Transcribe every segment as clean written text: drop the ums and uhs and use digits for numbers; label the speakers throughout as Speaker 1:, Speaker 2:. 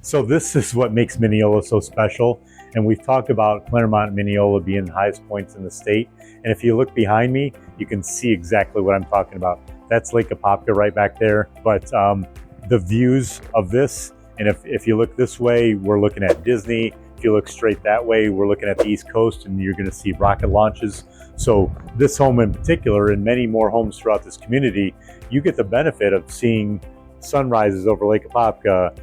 Speaker 1: So this is what makes Mineola so special. And we've talked about Clermont and Mineola being the highest points in the state. And if you look behind me, you can see exactly what I'm talking about. That's Lake Apopka right back there. But the views of this, and if you look this way, we're looking at Disney. If you look straight that way, we're looking at the East Coast, and you're gonna see rocket launches. So this home in particular, and many more homes throughout this community, you get the benefit of seeing sunrises over Lake Apopka,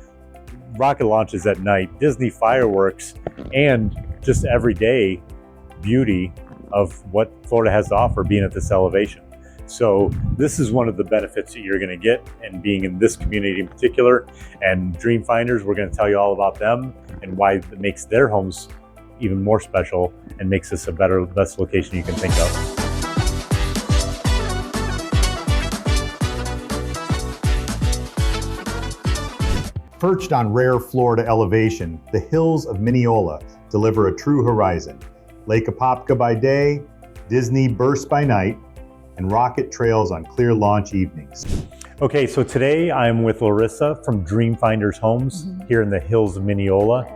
Speaker 1: rocket launches at night, Disney fireworks, and just everyday beauty of what Florida has to offer being at this elevation. So this is one of the benefits that you're going to get in being in this community in particular. And Dream Finders, we're going to tell you all about them and why it makes their homes even more special and makes this a best location you can think of.
Speaker 2: Perched on rare Florida elevation, the Hills of Mineola deliver a true horizon. Lake Apopka by day, Disney bursts by night, and rocket trails on clear launch evenings.
Speaker 1: Okay, so today I'm with Larissa from Dream Finders Homes here in the Hills of Mineola.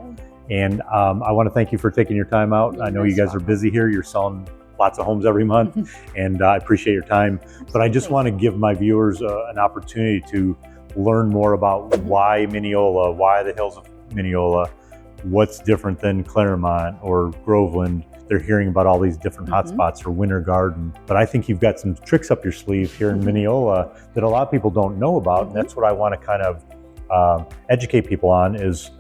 Speaker 1: And I want to thank you for taking your time out. I know you guys are busy here. You're selling lots of homes every month, and I appreciate your time. But I just want to give my viewers an opportunity to learn more about why Mineola, why the Hills of Mineola, what's different than Clermont or Groveland. They're hearing about all these different hotspots or Winter Garden. But I think you've got some tricks up your sleeve here in Mineola that a lot of people don't know about. And that's what I want to kind of educate people on is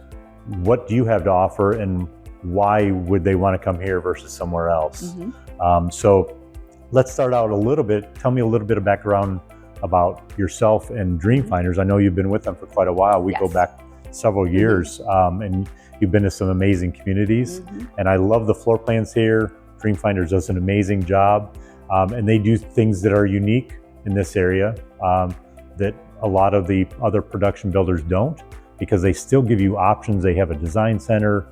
Speaker 1: what do you have to offer and why would they want to come here versus somewhere else? So let's start out a little bit. Tell me a little bit of background about yourself and Dream Finders. I know you've been with them for quite a while. We go back several years, and you've been to some amazing communities. And I love the floor plans here. Dream Finders does an amazing job, and they do things that are unique in this area that a lot of the other production builders don't, because they still give you options. They have a design center.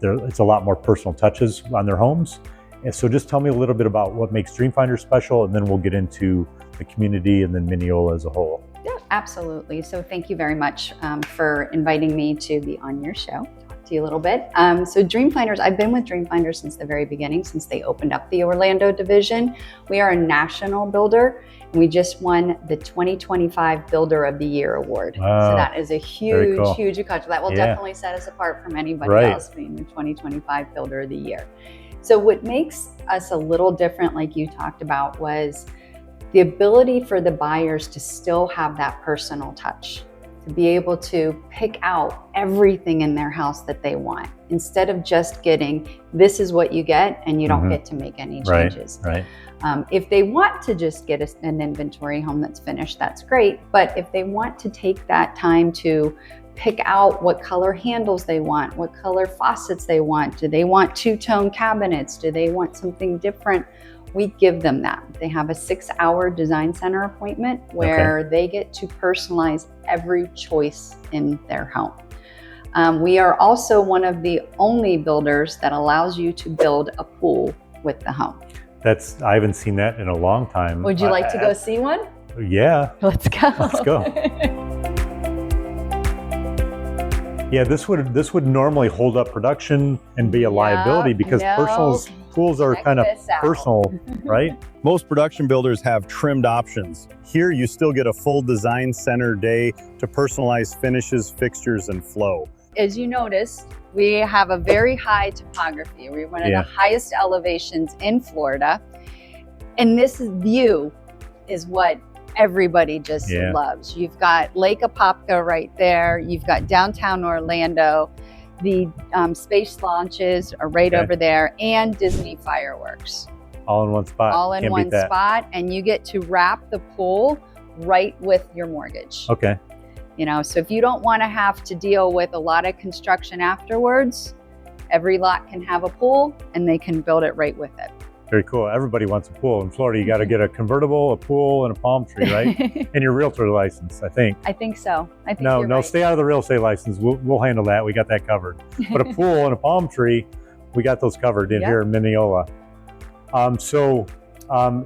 Speaker 1: It's a lot more personal touches on their homes. And so just tell me a little bit about what makes Dream Finders special, and then we'll get into the community and then Mineola as a whole.
Speaker 3: Yeah, absolutely. So thank you very much for inviting me to be on your show, talk to you a little bit. So Dream Finders, I've been with Dream Finders since the very beginning, since they opened up the Orlando division. We are a national builder, and we just won the 2025 Builder of the Year award.
Speaker 1: Wow.
Speaker 3: So that is a huge,
Speaker 1: cool.
Speaker 3: huge accomplishment. That will definitely set us apart from anybody else being the 2025 Builder of the Year. So what makes us a little different, like you talked about, was the ability for the buyers to still have that personal touch, to be able to pick out everything in their house that they want, instead of just getting, this is what you get and you don't get to make any changes. If they want to just get an inventory home that's finished, that's great. But if they want to take that time to pick out what color handles they want, what color faucets they want, do they want two-tone cabinets, do they want something different, we give them that. They have a 6-hour design center appointment where they get to personalize every choice in their home. We are also one of the only builders that allows you to build a pool with the home.
Speaker 1: I haven't seen that in a long time.
Speaker 3: Would you like to go see one?
Speaker 1: Yeah.
Speaker 3: Let's go.
Speaker 1: Let's go. Yeah, this would normally hold up production and be a liability because pools are kind of personal, right?
Speaker 2: Most production builders have trimmed options. Here you still get a full design center day to personalize finishes, fixtures, and flow.
Speaker 3: As you noticed, we have a very high topography. We're one of the highest elevations in Florida. And this view is what everybody just loves. You've got Lake Apopka right there. You've got downtown Orlando. The space launches are right over there, and Disney fireworks.
Speaker 1: All in one spot.
Speaker 3: All in one spot, and you get to wrap the pool right with your mortgage.
Speaker 1: Okay.
Speaker 3: You know, so if you don't want to have to deal with a lot of construction afterwards, every lot can have a pool and they can build it right with it.
Speaker 1: Very cool. Everybody wants a pool. In Florida, you got to get a convertible, a pool, and a palm tree, right? And your realtor license, I think.
Speaker 3: I think so. I think
Speaker 1: no,
Speaker 3: you're right.
Speaker 1: Stay out of the real estate license. We'll handle that. We got that covered. But a pool and a palm tree, we got those covered in here in Mineola. So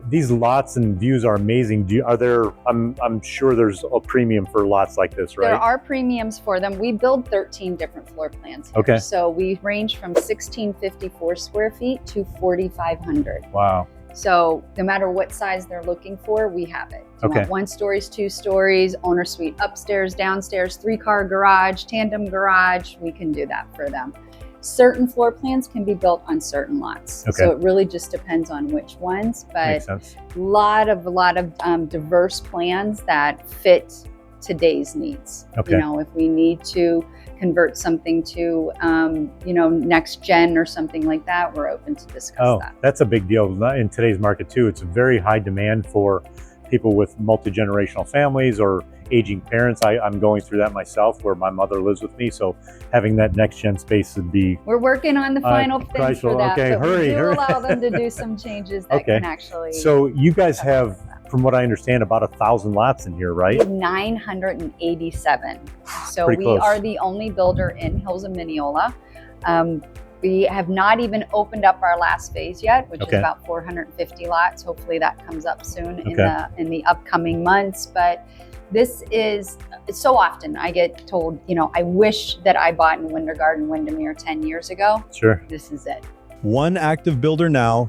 Speaker 1: These lots and views are amazing. I'm sure there's a premium for lots like this, right?
Speaker 3: There are premiums for them. We build 13 different floor plans here.
Speaker 1: Okay.
Speaker 3: So we range from 1654 square feet to 4,500.
Speaker 1: Wow.
Speaker 3: So no matter what size they're looking for, we have it. Do you
Speaker 1: Okay.
Speaker 3: want 1 stories, 2 stories, owner suite upstairs, downstairs, 3-car garage, tandem garage, we can do that for them. Certain floor plans can be built on certain lots.
Speaker 1: Okay.
Speaker 3: So it really just depends on which ones,
Speaker 1: Makes
Speaker 3: but
Speaker 1: sense.
Speaker 3: a lot of diverse plans that fit today's needs.
Speaker 1: Okay.
Speaker 3: You know, if we need to convert something to, next gen or something like that, we're open to discuss that.
Speaker 1: That's a big deal in today's market too. It's a very high demand for people with multi-generational families or aging parents. I'm going through that myself where my mother lives with me. So having that next gen space would be.
Speaker 3: We're working on the final things for that.
Speaker 1: Okay,
Speaker 3: but
Speaker 1: hurry.
Speaker 3: we do allow them to do some changes that can actually.
Speaker 1: So you guys have, from what I understand, about 1,000 lots in here, right?
Speaker 3: 987. So
Speaker 1: Pretty
Speaker 3: we
Speaker 1: close.
Speaker 3: are the only builder in Hills of Mineola. We have not even opened up our last phase yet, which is about 450 lots. Hopefully that comes up soon in the upcoming months. But this is so often I get told, I wish that I bought in Winter Garden Windermere 10 years ago.
Speaker 1: Sure.
Speaker 3: This is it.
Speaker 2: One active builder now,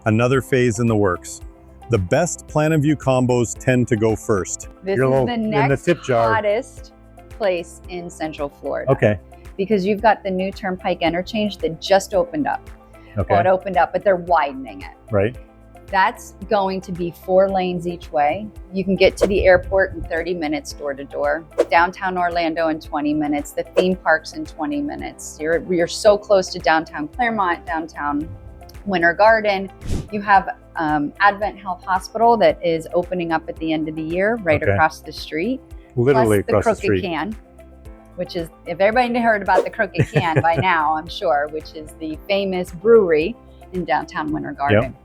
Speaker 2: another phase in the works. The best plan and view combos tend to go first.
Speaker 3: This
Speaker 1: Your
Speaker 3: is
Speaker 1: little-
Speaker 3: the
Speaker 1: in the
Speaker 3: next
Speaker 1: tip jar.
Speaker 3: hottest place in Central Florida.
Speaker 1: Okay.
Speaker 3: Because you've got the new Turnpike interchange that just opened up.
Speaker 1: Okay.
Speaker 3: Well, it opened up, but they're widening it.
Speaker 1: Right.
Speaker 3: That's going to be 4 lanes each way. You can get to the airport in 30 minutes door to door. Downtown Orlando in 20 minutes. The theme parks in 20 minutes. You're so close to downtown Clermont, downtown Winter Garden. You have Advent Health Hospital that is opening up at the end of the year, right across the street.
Speaker 1: Literally
Speaker 3: Plus
Speaker 1: across the
Speaker 3: Crooked
Speaker 1: street.
Speaker 3: Can, which is, if everybody heard about the Crooked Can by now, I'm sure, which is the famous brewery in downtown Winter Garden.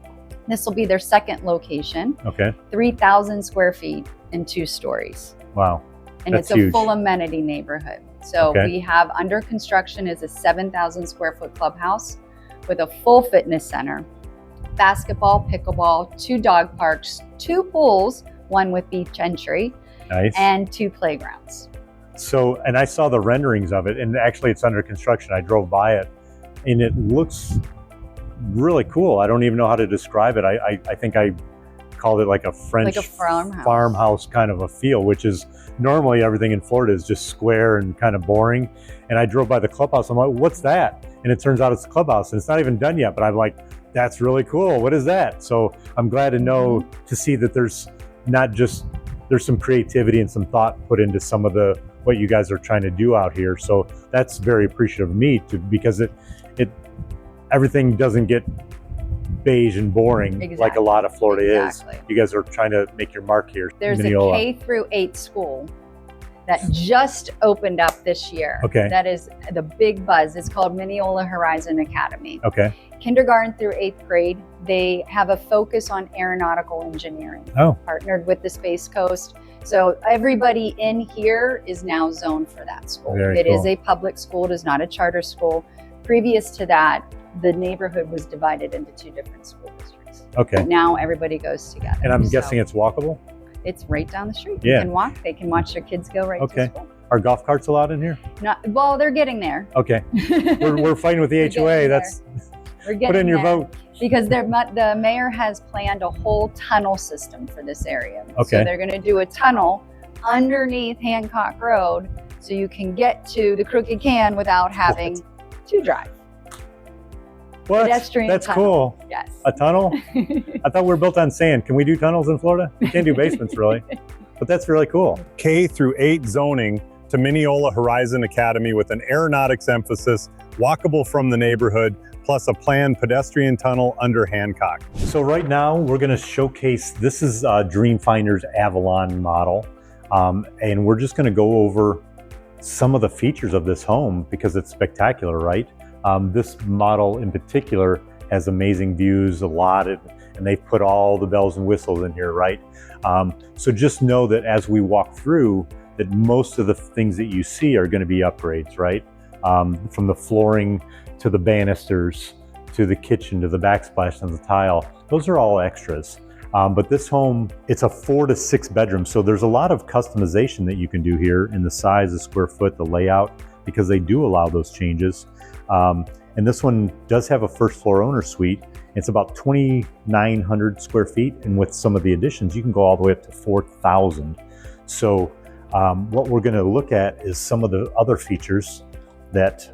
Speaker 3: This will be their second location.
Speaker 1: Okay.
Speaker 3: 3,000 square feet and 2 stories.
Speaker 1: Wow.
Speaker 3: And
Speaker 1: That's
Speaker 3: it's a
Speaker 1: huge.
Speaker 3: full amenity neighborhood. So we have under construction is a 7,000 square foot clubhouse with a full fitness center, basketball, pickleball, 2 dog parks, 2 pools, 1 with beach entry,
Speaker 1: Nice.
Speaker 3: and 2 playgrounds.
Speaker 1: So, and I saw the renderings of it, and actually it's under construction. I drove by it, and it looks really cool. I don't even know how to describe it. I think I called it like a French farmhouse kind of a feel, which is normally everything in Florida is just square and kind of boring. And I drove by the clubhouse. I'm like, what's that? And it turns out it's a clubhouse, and it's not even done yet. But I'm like, that's really cool. What is that? So I'm glad to know, to see that there's not just, there's some creativity and some thought put into some of what you guys are trying to do out here. So that's very appreciative of me because everything doesn't get beige and boring like a lot of Florida is. You guys are trying to make your mark here.
Speaker 3: There's
Speaker 1: Mineola.
Speaker 3: a K-8 school that just opened up this year.
Speaker 1: Okay.
Speaker 3: That is the big buzz. It's called Mineola Horizon Academy.
Speaker 1: Okay.
Speaker 3: Kindergarten through 8th grade, they have a focus on aeronautical engineering. Partnered with the Space Coast. So everybody in here is now zoned for that school. It is a public school. It is not a charter school. Previous to that, the neighborhood was divided into 2 different school districts.
Speaker 1: Okay.
Speaker 3: Now everybody goes together.
Speaker 1: And I'm guessing it's walkable?
Speaker 3: It's right down the street.
Speaker 1: Yeah.
Speaker 3: You can walk. They can watch their kids go right to school.
Speaker 1: Are golf carts allowed in here?
Speaker 3: Well, they're getting there.
Speaker 1: Okay. We're fighting with the HOA. That's put in your vote.
Speaker 3: Because the mayor has planned a whole tunnel system for this area.
Speaker 1: Okay.
Speaker 3: So they're going to do a tunnel underneath Hancock Road so you can get to the Crooked Can without having to drive.
Speaker 1: What?
Speaker 3: Pedestrian
Speaker 1: That's
Speaker 3: tunnel.
Speaker 1: cool.
Speaker 3: Yes.
Speaker 1: A tunnel? I thought we were built on sand. Can we do tunnels in Florida? We can't do basements really. But that's really cool.
Speaker 2: K-8 zoning to Mineola Horizon Academy with an aeronautics emphasis, walkable from the neighborhood, plus a planned pedestrian tunnel under Hancock.
Speaker 1: So right now we're going to showcase, this is Dreamfinder's Avalon model. And we're just going to go over some of the features of this home because it's spectacular, right? This model in particular has amazing views, and they've put all the bells and whistles in here, right? So just know that as we walk through, that most of the things that you see are going to be upgrades, right? From the flooring to the banisters to the kitchen, to the backsplash and the tile. Those are all extras. But this home, it's a 4 to 6 bedrooms. So there's a lot of customization that you can do here in the size, the square foot, the layout, because they do allow those changes. And this one does have a first floor owner suite. It's about 2,900 square feet. And with some of the additions, you can go all the way up to 4,000. So what we're gonna look at is some of the other features that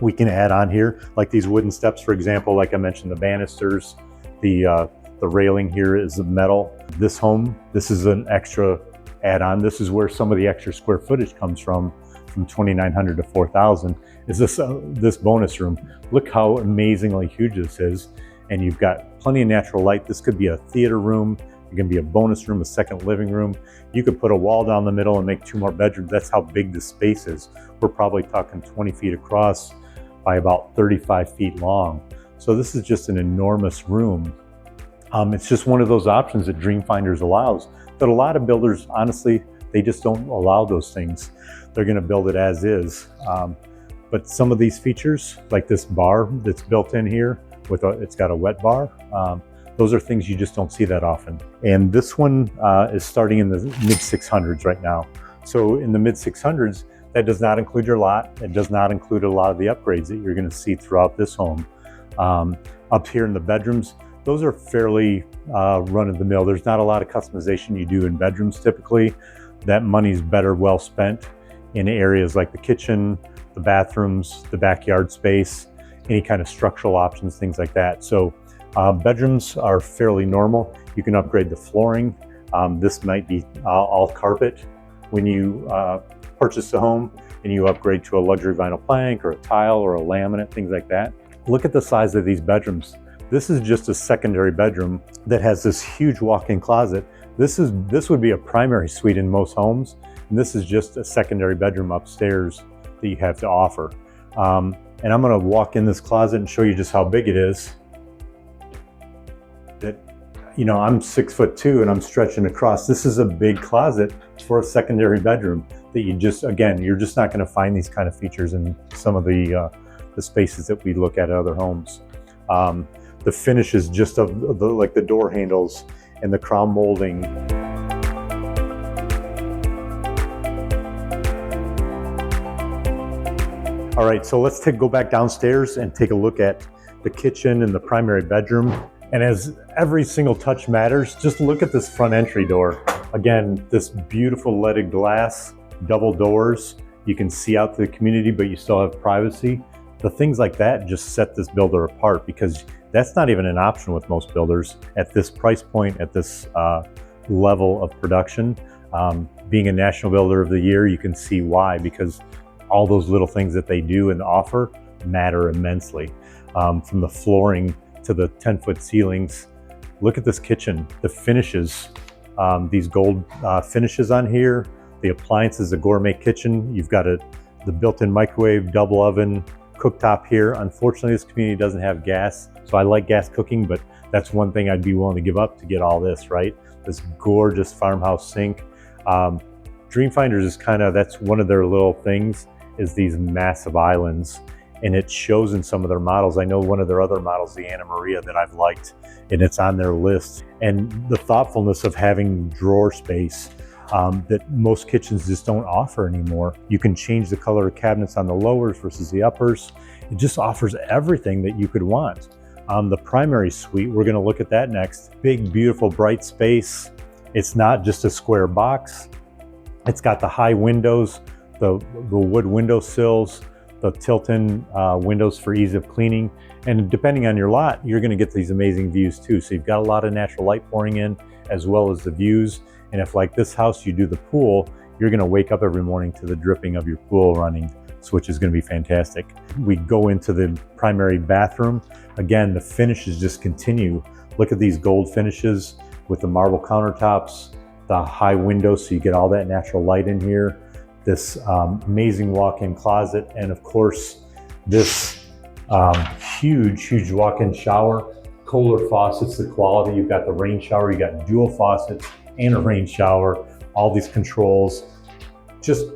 Speaker 1: we can add on here, like these wooden steps, for example. Like I mentioned, the banisters, the railing here is metal. This home, this is an extra add-on. This is where some of the extra square footage comes from 2,900 to 4,000, is this bonus room. Look how amazingly huge this is. And you've got plenty of natural light. This could be a theater room. It can be a bonus room, a second living room. You could put a wall down the middle and make 2 more bedrooms. That's how big the space is. We're probably talking 20 feet across by about 35 feet long. So this is just an enormous room. It's just one of those options that Dreamfinders allows, that a lot of builders, honestly, they just don't allow those things. They're gonna build it as is. But some of these features, like this bar that's built in here, it's got a wet bar, those are things you just don't see that often. And this one is starting in the mid 600s right now. So in the mid 600s, that does not include your lot. It does not include a lot of the upgrades that you're gonna see throughout this home. Up here in the bedrooms, those are fairly run-of-the-mill. There's not a lot of customization you do in bedrooms typically. That money's better well spent in areas like the kitchen, the bathrooms, the backyard space, any kind of structural options, things like that. So bedrooms are fairly normal. You can upgrade the flooring. This might be all carpet when you purchase the home and you upgrade to a luxury vinyl plank or a tile or a laminate, things like that. Look at the size of these bedrooms. This is just a secondary bedroom that has this huge walk-in closet. This would be a primary suite in most homes, and this is just a secondary bedroom upstairs that you have to offer. And I'm gonna walk in this closet and show you just how big it is. That, you know, I'm 6'2" and I'm stretching across. This is a big closet for a secondary bedroom that you just, again, you're just not gonna find these kind of features in some of the spaces that we look at other homes. The finishes just of like the door handles and the crown molding. All right, so let's go back downstairs and take a look at the kitchen and the primary bedroom. And as every single touch matters, just look at this front entry door. Again, this beautiful leaded glass, double doors. You can see out to the community, but you still have privacy. The things like that just set this builder apart, because that's not even an option with most builders at this price point, at this level of production. Being a National Builder of the Year, you can see why, because all those little things that they do and offer matter immensely. From the flooring to the 10-foot ceilings. Look at this kitchen, the finishes, these gold finishes on here, the appliances, a gourmet kitchen. You've got the built-in microwave, double oven, cooktop here. Unfortunately, this community doesn't have gas, so I like gas cooking, but that's one thing I'd be willing to give up to get all this, right? This gorgeous farmhouse sink. Dreamfinders is that's one of their little things, is these massive islands, and it shows in some of their models. I know one of their other models, the Anna Maria, that I've liked, and it's on their list. And the thoughtfulness of having drawer space that most kitchens just don't offer anymore. You can change the color of cabinets on the lowers versus the uppers. It just offers everything that you could want. The primary suite, we're gonna look at that next. Big, beautiful, bright space. It's not just a square box. It's got the high windows, the wood window sills, the tilt-in windows for ease of cleaning. And depending on your lot, you're gonna get these amazing views too. So you've got a lot of natural light pouring in, as well as the views. And if, like this house, you do the pool, you're gonna wake up every morning to the dripping of your pool running, which is gonna be fantastic. We go into the primary bathroom. Again, the finishes just continue. Look at these gold finishes with the marble countertops, the high windows, so you get all that natural light in here. This amazing walk-in closet, and of course, this huge walk-in shower. Kohler faucets, the quality. You've got the rain shower, you got dual faucets and a rain shower, all these controls. Just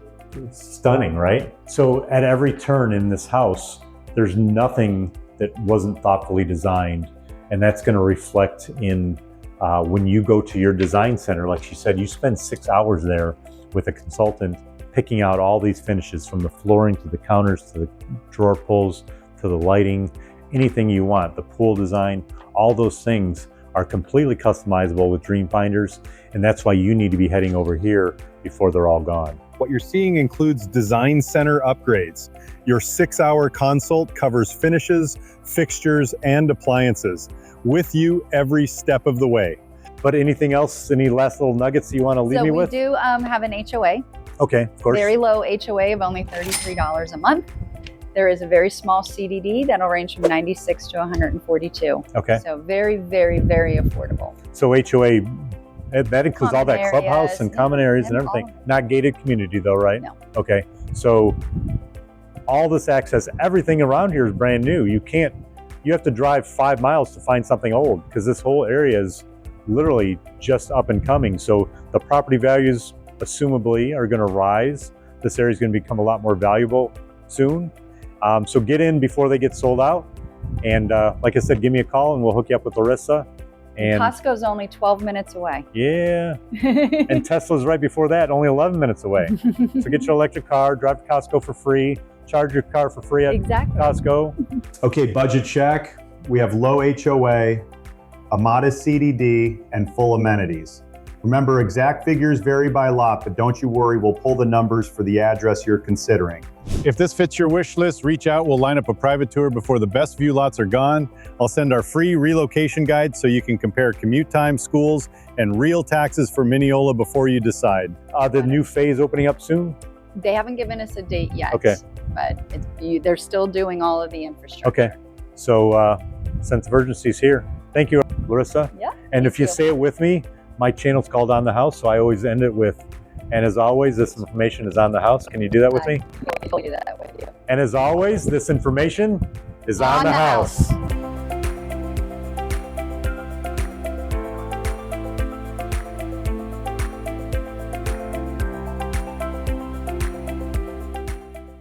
Speaker 1: stunning, right? So at every turn in this house, there's nothing that wasn't thoughtfully designed. And that's going to reflect in when you go to your design center. Like she said, you spend 6 hours there with a consultant picking out all these finishes, from the flooring to the counters to the drawer pulls to the lighting, anything you want, the pool design, all those things are completely customizable with Dreamfinders. And that's why you need to be heading over here before they're all gone.
Speaker 4: What you're seeing includes design center upgrades. Your 6-hour consult covers finishes, fixtures, and appliances with you every step of the way.
Speaker 1: But anything else, any last little nuggets you want to leave me with?
Speaker 3: So we do have an HOA.
Speaker 1: Okay, of course.
Speaker 3: Very low HOA of only $33 a month. There is a very small CDD that'll range from 96 to 142.
Speaker 1: Okay.
Speaker 3: So very, very, very affordable.
Speaker 1: So HOA, that includes all that
Speaker 3: Common
Speaker 1: clubhouse
Speaker 3: areas,
Speaker 1: and common areas and
Speaker 3: and
Speaker 1: everything. Not gated community though, right?
Speaker 3: No.
Speaker 1: Okay. So all this access, everything around here is brand new. You have to drive 5 miles to find something old, because this whole area is literally just up and coming. So the property values assumably are going to rise. This area is going to become a lot more valuable soon. So get in before they get sold out. And like I said, give me a call and we'll hook you up with Larissa. And
Speaker 3: Costco's only 12 minutes away.
Speaker 1: yeah, and Tesla's right before that, only 11 minutes away. So get your electric car, drive to Costco for free, charge your car for free at
Speaker 3: Exactly.
Speaker 1: Costco.
Speaker 2: Okay, budget check. We have low HOA, a modest CDD, and full amenities. Remember, exact figures vary by lot, but don't you worry, we'll pull the numbers for the address you're considering.
Speaker 4: If this fits your wish list, reach out. We'll line up a private tour before the best view lots are gone. I'll send our free relocation guide so you can compare commute time, schools, and real taxes for Mineola before you decide.
Speaker 1: The new phase opening up soon?
Speaker 3: They haven't given us a date yet.
Speaker 1: Okay.
Speaker 3: But they're still doing all of the infrastructure.
Speaker 1: Okay, so sense of urgency is here. Thank you, Larissa.
Speaker 3: Yeah.
Speaker 1: And if you
Speaker 3: thank
Speaker 1: say it with me, my channel's called On the House, so I always end it with, and as always, this information is on the house. Can you do that with me?
Speaker 3: We'll do that with you.
Speaker 1: And as always, this information is on the house.